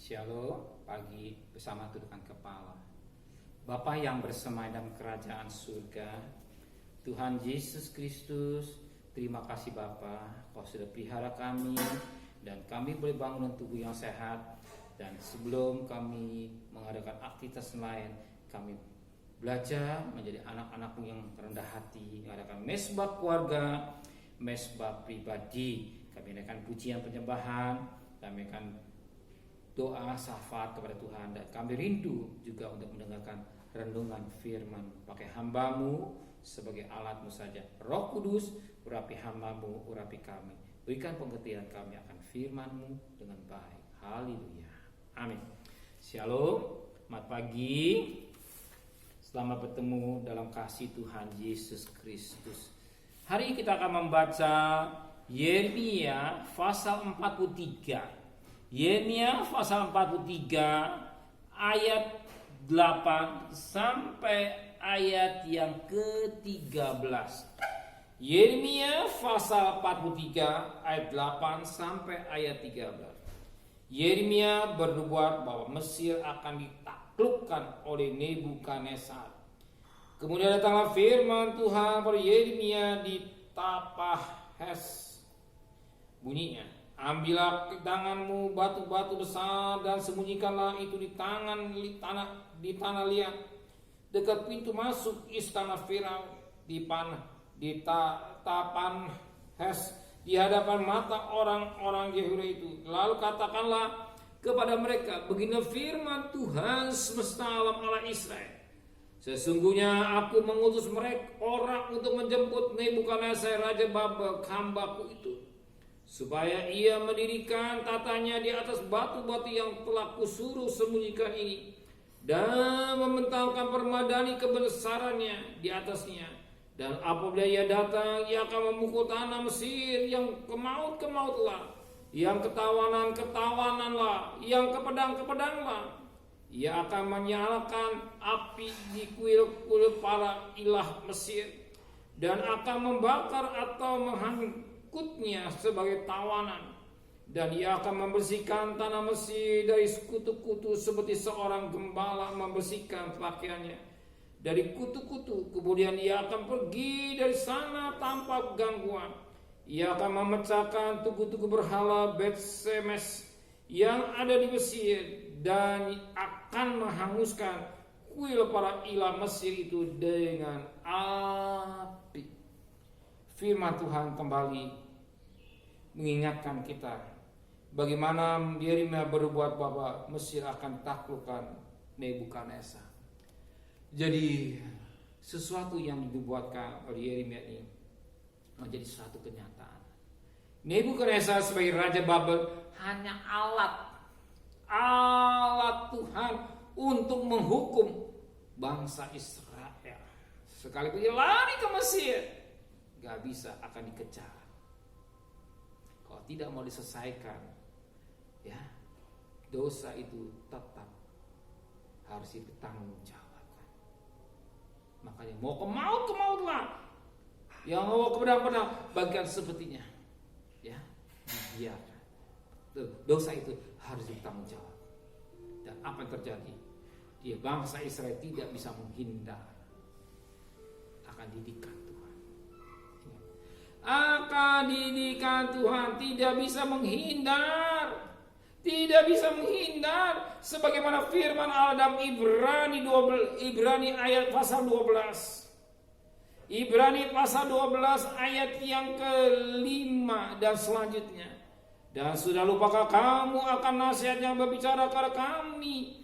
Shalom, pagi bersama tundukkan kepala. Bapa yang bersemayam dalam kerajaan surga, Tuhan Yesus Kristus, terima kasih Bapa, Kau sudah pelihara kami dan kami boleh bangun dengan tubuh yang sehat. Dan sebelum kami mengadakan aktivitas lain, kami belajar menjadi anak-anak-Mu yang rendah hati, mengadakan mesbah keluarga, mesbah pribadi. Kami adakan pujian penyembahan, kami akan doa syafaat kepada Tuhan, dan kami rindu juga untuk mendengarkan renungan firman. Pakai hamba-Mu sebagai alat-Mu saja. Roh Kudus, urapi hamba-Mu, urapi kami. Berikan pengertian kami akan firman-Mu dengan baik. Haleluya. Amin. Shalom, selamat pagi. Selamat bertemu dalam kasih Tuhan Yesus Kristus. Hari ini kita akan membaca Yeremia pasal 43. Yeremia pasal 43 ayat 8 sampai ayat yang ke-13. Yeremia pasal 43 ayat 8 sampai ayat 13. Yeremia bernubuat bahwa Mesir akan ditaklukkan oleh Nebukadnezar. Kemudian datanglah firman Tuhan kepada Yeremia di Tahpanhes. Bunyinya, ambillah ke tanganmu batu-batu besar dan sembunyikanlah itu di tanah liat dekat pintu masuk istana Firaun di Tahpanhes, di hadapan mata orang-orang Yehuda itu. Lalu katakanlah kepada mereka, begini firman Tuhan semesta alam Allah Israel. Sesungguhnya aku mengutus mereka orang untuk menjemput Nebukadnezar Raja Babel, hambaku itu, supaya ia mendirikan tatanya di atas batu-batu yang telah kusuruh sembunyikan ini, dan membentangkan permadani kebesarannya di atasnya. Dan apabila ia datang, ia akan memukul tanah Mesir yang kemaut-kemautlah, yang ketawanan-ketawananlah, yang kepedang-kepedanglah. Ia akan menyalakan api di kuil-kuil para ilah Mesir, dan akan membakar atau mengangkutnya sebagai tawanan. Dan ia akan membersihkan tanah Mesir dari kutu-kutu seperti seorang gembala membersihkan pakaiannya dari kutu-kutu. Kemudian ia akan pergi dari sana tanpa gangguan. Ia akan memecahkan tugu-tugu berhala Bet-Semes yang ada di Mesir, dan akan menghanguskan kuil para ilah Mesir itu dengan api. Firman Tuhan kembali mengingatkan kita bagaimana Yeremia berbuat bahwa Mesir akan taklukkan Nebukadnezar. Jadi sesuatu yang dibuatkan oleh Yeremia ini menjadi suatu kenyataan. Nebukadnezar sebagai Raja Babel hanya alat Tuhan untuk menghukum bangsa Israel. Sekalipun dia lari ke Mesir, gak bisa, akan dikejar. Kalau tidak mau diselesaikan, ya, dosa itu tetap harus dipertanggungjawabkan. Makanya mau ke maut lah, yang mau ke pedang bagian sepertinya, ya, dibiarkan. Dosa itu harus ditanggungjawab. Dan apa yang terjadi? Dia bangsa Israel tidak bisa menghindar akan didikan Tuhan. Akan didikan Tuhan, tidak bisa menghindar. Tidak bisa menghindar, sebagaimana firman Allah dalam Ibrani ayat pasal 12. Ibrani pasal 12 ayat yang ke-5 dan selanjutnya. Dan sudah lupakah kamu akan nasihat yang berbicara kepada kami?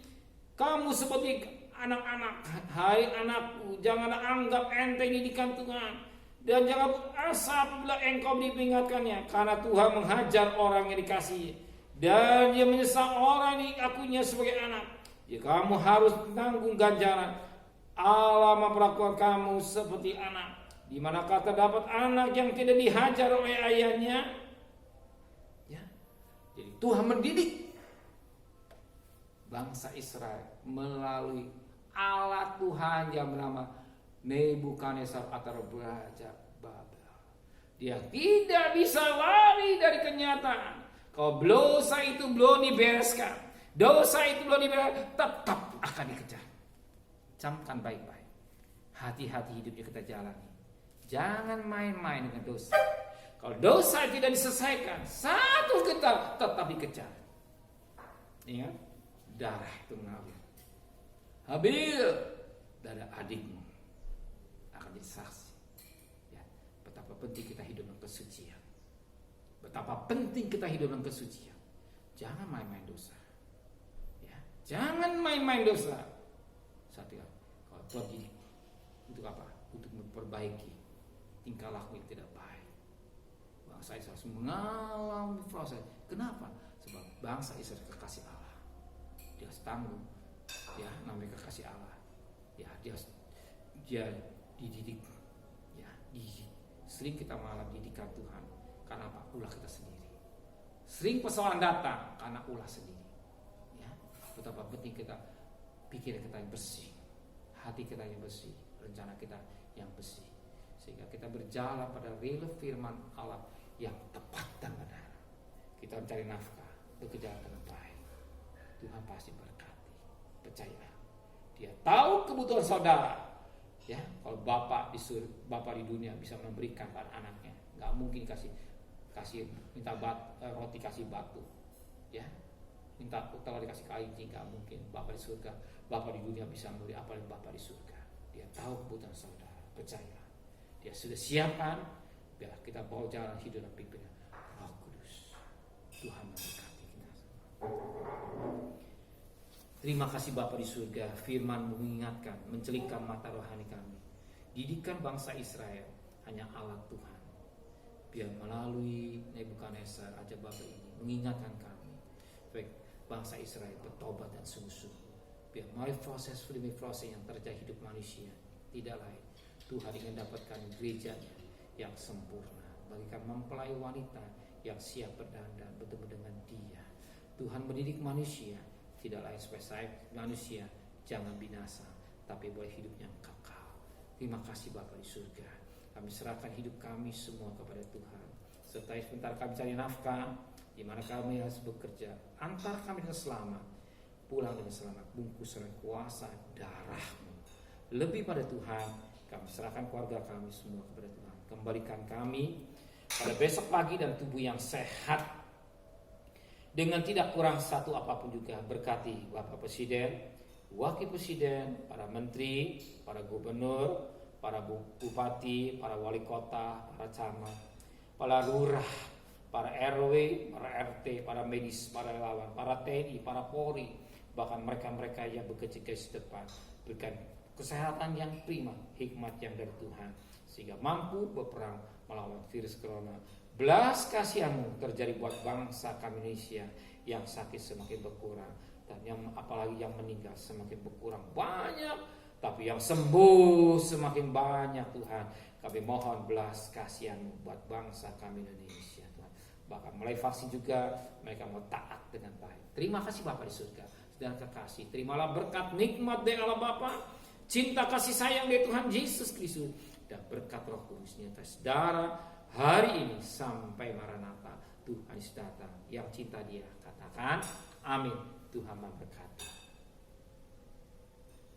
Kamu seperti anak-anak. Hai anakku, jangan anggap enteng didikan Tuhan, dan jangan asa apabila engkau diperingatkannya, karena Tuhan menghajar orang yang dikasihi, dan dia menyesal orang yang diakuinya sebagai anak. Ya, kamu harus tanggung ganjaran. Allah memperlakukan kamu seperti anak. Di manakah terdapat anak yang tidak dihajar oleh ayahnya? Jadi Tuhan mendidik bangsa Israel melalui alat Tuhan yang bernama Nebukadnezar atau Raja Babel. Dia tidak bisa lari dari kenyataan. Kalau dosa itu belum dibereskan, Dosa itu belum dibilang tetap akan dikejar. Camkan baik-baik. Hati-hati hidupnya kita jalani. Jangan main-main dengan dosa. Kalau dosa tidak diselesaikan, satu kita tetap dikejar. Ingat, darah itu mengalir. Habil, darah adikmu akan jadi saksi. Ya, betapa penting kita hidup dalam kesucian. Betapa penting kita hidup dalam kesucian. Jangan main-main dosa. Ya, jangan main-main dosa. Satu ya, kalau Tuhan didik, untuk apa? Untuk memperbaiki tingkah laku yang tidak baik. Bangsa Israel harus mengalami proses. Kenapa? Sebab bangsa Israel kekasih Allah. Dia harus tanggung. Ya, namanya kekasih Allah. Ya, dia dididik. Ya, sering kita malah didikan Tuhan. Karena apa? Ulah kita sendiri. Sering persoalan datang karena ulah sendiri. Ya, betapa penting kita pikir kita yang bersih, hati kita yang bersih, rencana kita yang bersih, sehingga kita berjalan pada real firman Allah yang tepat dan benar. Kita mencari nafkah, bekerja dengan baik. Tuhan pasti berkati. Percaya. Dia tahu kebutuhan saudara. Ya, kalau bapak di dunia bisa memberikan pada anaknya, nggak mungkin kasih minta roti kasih batu. Ya, minta kalau dikasih kain nggak mungkin. Bapak di surga, bapak di dunia bisa memberi apa yang bapak di surga. Dia tahu kebutuhan saudara. Percaya. Dia sudah siapkan. Biar kita bawa jalan hidup dan pimpinan Roh Kudus. Tuhan memberkati kita. Terima kasih Bapa di surga. Firman mengingatkan, mencelikkan mata rohani kami. Didikan bangsa Israel hanya alat Tuhan. Biar melalui Nebukadnezar aja Bapa ini mengingatkan kami. Baik bangsa Israel bertobat dan sungguh-sungguh. Biar melalui proses demi proses yang terjadi hidup manusia, tidak lain Tuhan ingin dapatkan gerejanya yang sempurna, bagikan mempelai wanita yang siap berdandan bertemu dengan Dia. Tuhan mendidik manusia tidak lain supaya saya manusia jangan binasa, tapi boleh hidup yang kekal. Terima kasih Bapa di surga. Kami serahkan hidup kami semua kepada Tuhan. Serta sebentar kami cari nafkah, di mana kami harus bekerja. Antar kami dengan selamat, pulang dengan selamat, bungkus dengan kuasa darah-Mu. Lebih pada Tuhan, kami serahkan keluarga kami semua kepada Tuhan. Kembalikan kami pada besok pagi dan tubuh yang sehat, dengan tidak kurang satu apapun juga. Berkati Bapak Presiden, Wakil Presiden, para Menteri, para Gubernur, para Bupati, para Wali Kota, para Camat, para Lurah, para RW, para RT, para medis, para relawan, para TNI, para Polri, bahkan mereka-mereka yang bekerja di depan. Berikan kesehatan yang prima, hikmat yang dari Tuhan, sehingga mampu berperang melawan virus corona. Belas kasihan-Mu terjadi buat bangsa kami Indonesia yang sakit semakin berkurang, dan yang apalagi yang meninggal semakin berkurang banyak, tapi yang sembuh semakin banyak. Tuhan, kami mohon belas kasihan-Mu buat bangsa kami Indonesia. Tuhan, bahkan mulai vaksin juga mereka mau taat dengan baik. Terima kasih Bapa di surga dan kekasih. Terimalah berkat nikmat dari Allah Bapa, cinta kasih sayang dari Tuhan Yesus Kristus, dan berkat Roh Kudus atas saudara hari ini sampai Maranatha. Tuhan Yesus datang. Yang cinta Dia katakan amin. Tuhan memberkati.